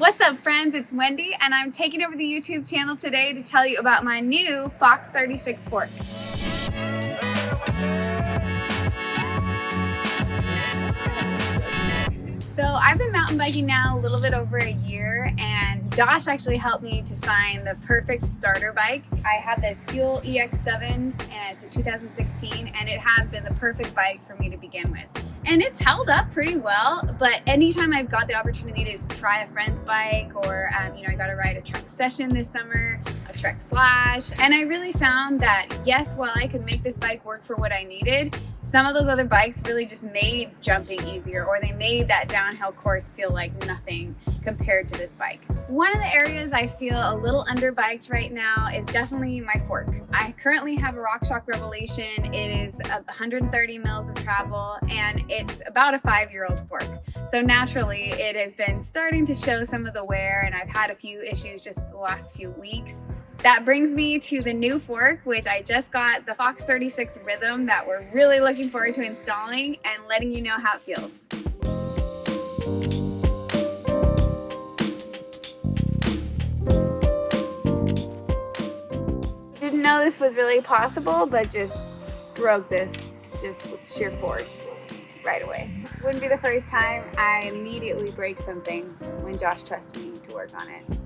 What's up, friends? It's Wendy, and I'm taking over the YouTube channel today to tell you about my new Fox 36 fork. So I've been mountain biking now a little bit over a year, and Josh actually helped me to find the perfect starter bike. I have this Fuel EX7, and it's a 2016, and it has been the perfect bike for me to begin with. And it's held up pretty well, but anytime I've got the opportunity to just try a friend's bike, or I got to ride a Trek session this summer, a Trek Slash, and I really found that yes, while I could make this bike work for what I needed, some of those other bikes really just made jumping easier, or they made that downhill course feel like nothing compared to this bike. One of the areas I feel a little underbiked right now is definitely my fork. I currently have a RockShox Revelation. It is 130 mils of travel, and it's about a 5-year-old fork. So naturally, it has been starting to show some of the wear, and I've had a few issues just the last few weeks. That brings me to the new fork, which I just got, the Fox 36 Rhythm, that we're really looking forward to installing and letting you know how it feels. Didn't know this was really possible, but just broke this just with sheer force right away. Wouldn't be the first time. I immediately break something when Josh trusts me to work on it.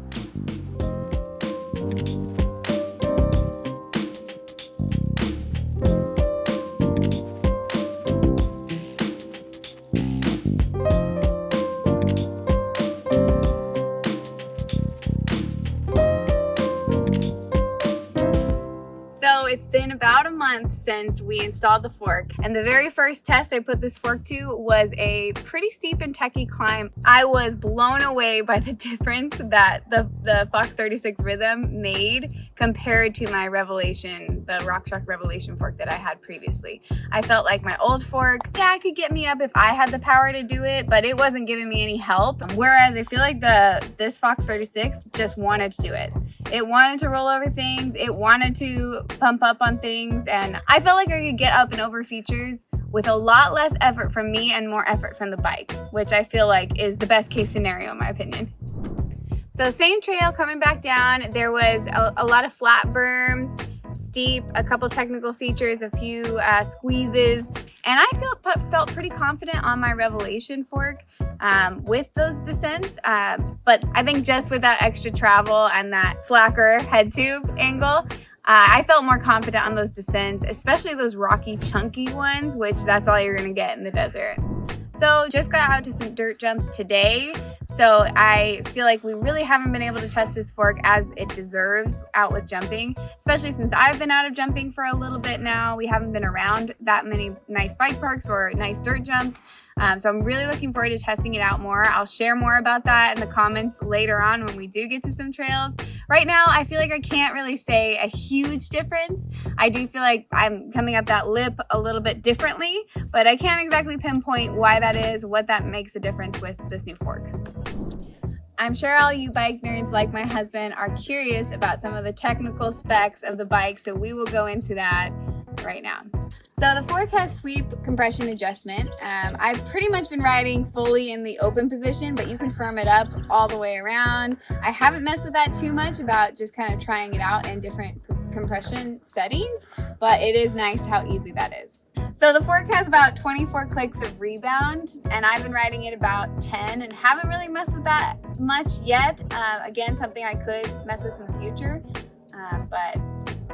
It's been about a month since we installed the fork, and the very first test I put this fork to was a pretty steep and techy climb. I was blown away by the difference that the Fox 36 Rhythm made compared to my Revelation, the RockShox Revelation fork that I had previously. I felt like my old fork, yeah, it could get me up if I had the power to do it, but it wasn't giving me any help. Whereas I feel like this Fox 36 just wanted to do it. It wanted to roll over things, it wanted to pump up on things, and I felt like I could get up and over features with a lot less effort from me and more effort from the bike, which I feel like is the best case scenario in my opinion. So same trail coming back down, there was a lot of flat berms, steep, a couple technical features, a few squeezes, and I felt pretty confident on my Revelation fork with those descents, but I think just with that extra travel and that slacker head tube angle, I felt more confident on those descents, especially those rocky, chunky ones, which that's all you're gonna get in the desert. So just got out to some dirt jumps today, so I feel like we really haven't been able to test this fork as it deserves out with jumping, especially since I've been out of jumping for a little bit now. We haven't been around that many nice bike parks or nice dirt jumps. So I'm really looking forward to testing it out more. I'll share more about that in the comments later on when we do get to some trails. Right now, I feel like I can't really say a huge difference. I do feel like I'm coming up that lip a little bit differently, but I can't exactly pinpoint why that is, what that makes a difference with this new fork. I'm sure all you bike nerds like my husband are curious about some of the technical specs of the bike, so we will go into that right now. So the fork has sweep compression adjustment. I've pretty much been riding fully in the open position, but you can firm it up all the way around. I haven't messed with that too much about just kind of trying it out in different compression settings, but it is nice how easy that is. So the fork has about 24 clicks of rebound, and I've been riding it about 10 and haven't really messed with that much yet. Again, something I could mess with in the future, but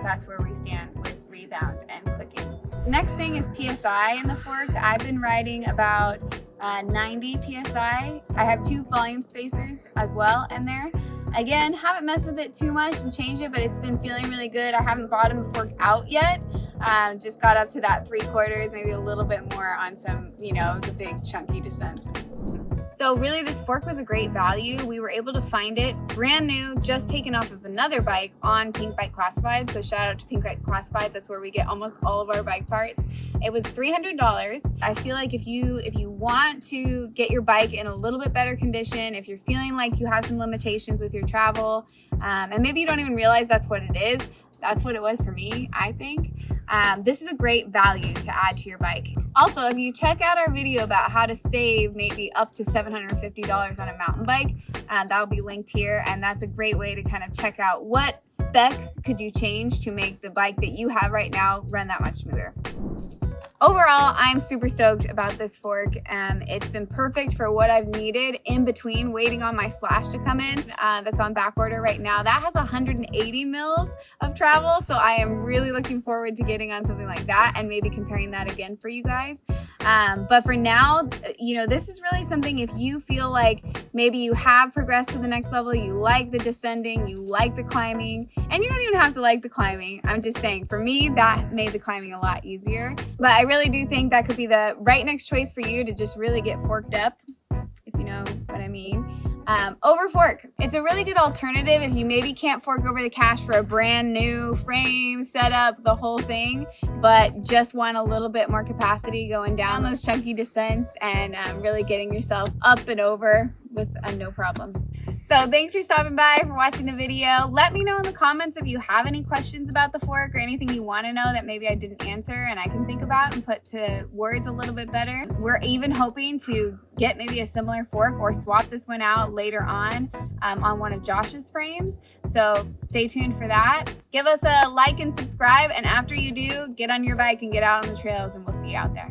that's where we stand with rebound and clicking. Next thing is PSI in the fork. I've been riding about 90 PSI. I have 2 volume spacers as well in there. Again, haven't messed with it too much and changed it, but it's been feeling really good. I haven't bottomed the fork out yet. Just got up to that 3/4, maybe a little bit more on some, the big chunky descents. So really this fork was a great value. We were able to find it brand new, just taken off of another bike on Pink Bike Classified. So shout out to Pink Bike Classified. That's where we get almost all of our bike parts. It was $300. I feel like if you want to get your bike in a little bit better condition, if you're feeling like you have some limitations with your travel, and maybe you don't even realize that's what it is, that's what it was for me, I think. this is a great value to add to your bike. Also, if you check out our video about how to save maybe up to $750 on a mountain bike, that'll be linked here, and that's a great way to kind of check out what specs could you change to make the bike that you have right now run that much smoother. Overall, I'm super stoked about this fork. It's been perfect for what I've needed in between waiting on my Slash to come in. That's on back order right now. That has 180 mils of travel, so I am really looking forward to getting on something like that and maybe comparing that again for you guys. But for now, you know, this is really something if you feel like maybe you have progressed to the next level, you like the descending, you like the climbing, and you don't even have to like the climbing. I'm just saying, for me, that made the climbing a lot easier. But I really do think that could be the right next choice for you to just really get forked up, if you know what I mean. Over fork, it's a really good alternative if you maybe can't fork over the cash for a brand new frame, setup, the whole thing, but just want a little bit more capacity going down those chunky descents and really getting yourself up and over with no problem. So thanks for stopping by, for watching the video. Let me know in the comments if you have any questions about the fork or anything you want to know that maybe I didn't answer and I can think about and put to words a little bit better. We're even hoping to get maybe a similar fork or swap this one out later on one of Josh's frames. So stay tuned for that. Give us a like and subscribe, and after you do, get on your bike and get out on the trails, and we'll see you out there.